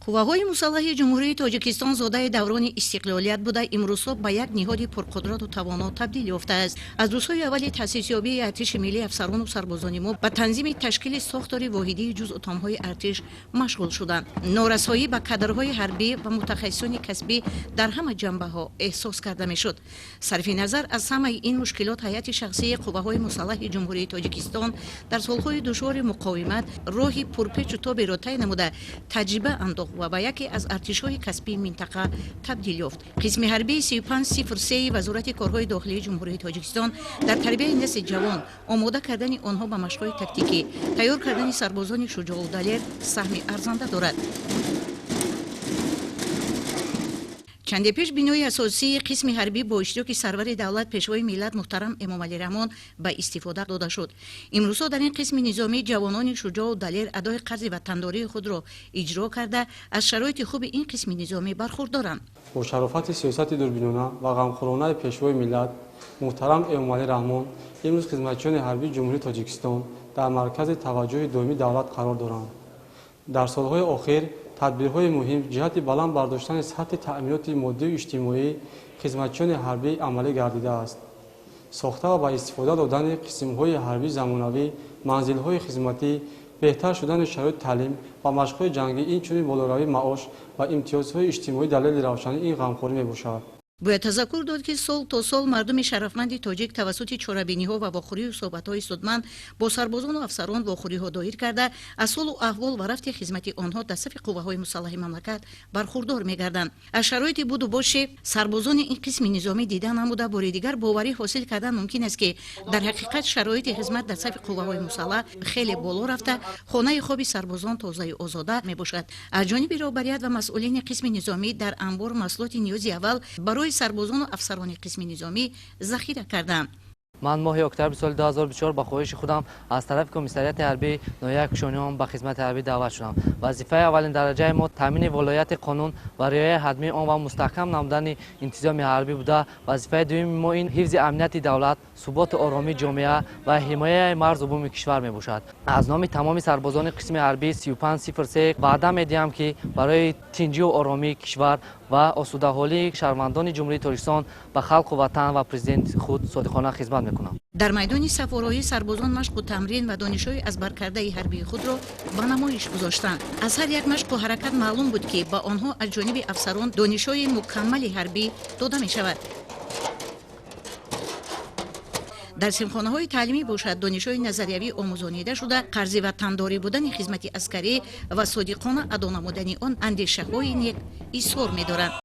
қувваҳои мусаллаҳи ҷумҳурии тоҷикистон зодаи даврони истиқлолият буда имрӯзҳо ба як ниҳоди пурқудрату тавоно табдил ёфтааст. Аз рӯзҳои аввали таъсисёбии артиши миллии афсарону сарбозони мо ба танзими ташкили сохтори воҳидии ҷузъу томҳои артиш машғул шуданд. Норасоӣ ба кадрҳои ҳарбӣ ва мутахассисони касбӣ дар ҳама ҷанбаҳо эҳсос карда мешуд. Сарфи назар аз ҳамаи ин мушкилот ҳайати шахсии қувваҳои мусаллаҳи ҷумҳурии тоҷикистон дар солҳои душвори муқовимат роҳи пурпечу тоберо тай намуда таҷриба андохт ва ба яке аз артишҳои касбии минтақа табдил ёфт. қисми ҳарбии 3503 вазорати корҳои дохилии ҷумҳурии тоҷикистон дар тарбияи несли ҷавон, омода кардани онҳо ба машқҳои тактикӣ, тайёр кардани сарбозони шуҷоу далер саҳми арзанда дорад. чанде пеш бинои асосии қисми ҳарбӣ бо иштироки сарвари давлат пешвои миллат муҳтарам Эмомалӣ Раҳмон ба истифода дода шуд. имрӯзҳо дар ин қисми низомӣ ҷавонони шуҷоу далер адои қарзи ватандории худро иҷро карда аз шароити хуби ин қисми низомӣ бархурдоранд. бо шарофати сиёсати дурбинона ва ғамхӯронаи пешвои миллат муҳтарам Эмомалӣ Раҳмон имрӯз хизматчиёни ҳарбии ҷумҳурии Тоҷикистон дар маркази таваҷҷӯҳи доимии давлат қарор доранд. дар солҳои охир тадбирҳои муҳим ҷиҳати баланд бардоштани сатҳи таъминоти моддию иҷтимоӣ хизматчиёни ҳарбӣ амалӣ гардидааст. сохта ва ба истифода додани қисмҳои ҳарбии замонавӣ, манзилҳои хизматӣ, беҳтар шудани шароити таълим ва машқҳои ҷангӣ инчунин болоравии маош ва имтиёзҳои иҷтимоӣ далели равшани ин ғамхӯрӣ мебошад. бояд тазаккур дод ки сол то сол мардуми шарафманди тоҷик тавассути чорабиниҳо ва вохӯрию суҳбатҳои судманд бо сарбозону афсарон вохӯриҳо доир карда аз ҳолу аҳвол ва рафти хизмати онҳо дар сафи қувваҳои мусаллаҳи мамлакат бархурдор мегарданд. аз шароити буду боши сарбозони ин қисми низомӣ дида намуда бори дигар боварӣ ҳосил кардан мумкин аст ки дар ҳақиқат шароити хизмат дар сафи қувваҳои мусаллаҳ хеле боло рафта хонаи хоби сарбозон тозаю озода мебошад. аз ҷониби роҳбарият ва масъулини қисми низомӣ дар анбор маҳсулоти ниёзи аввал барои сарбозону афсарони қисми низомӣ захира карданд. من ماه اکتبر سال 2024 با خواهش خودم از طرف کمیسریت حربی ناحیه کشانیان به خدمت حربی دعوت شدم. وظیفه اولین درجه ما تامین ولایت قانون و رعایت حتمی آن و مستحکم نمودن انتظام حربی بوده. وظیفه دوم ما این حفظ امنیت دولت، ثبات و آرامی جامعه و حمایت مرز و بوم کشور می باشد. از نام تمام سربازان قسم حربی 3503 وعده می‌دهم که برای تنظیم و آرامی کشور و آسوده‌حالی شهروندان جمهوری تاجیکستان به خلق و وطن و پرزیدنت خود صادقانه خدمت می‌کنم. дар майдони сафорҳои сарбозон машқу тамрин ва донишҳои азбаркардаи ҳарбии худро ба намоиш гузоштанд. аз ҳар як машқу ҳаракат маълум буд ки ба онҳо аз ҷониби афсарон донишҳои мукаммали ҳарбӣ дода мешавад. дар симхонаҳои таълимӣ бошад донишҳои назариявӣ омӯзонида шуда қарзи ватандорӣ будани хизмати аскарӣ ва содиқона адо намудани он андешаҳои нек изҳор медоранд.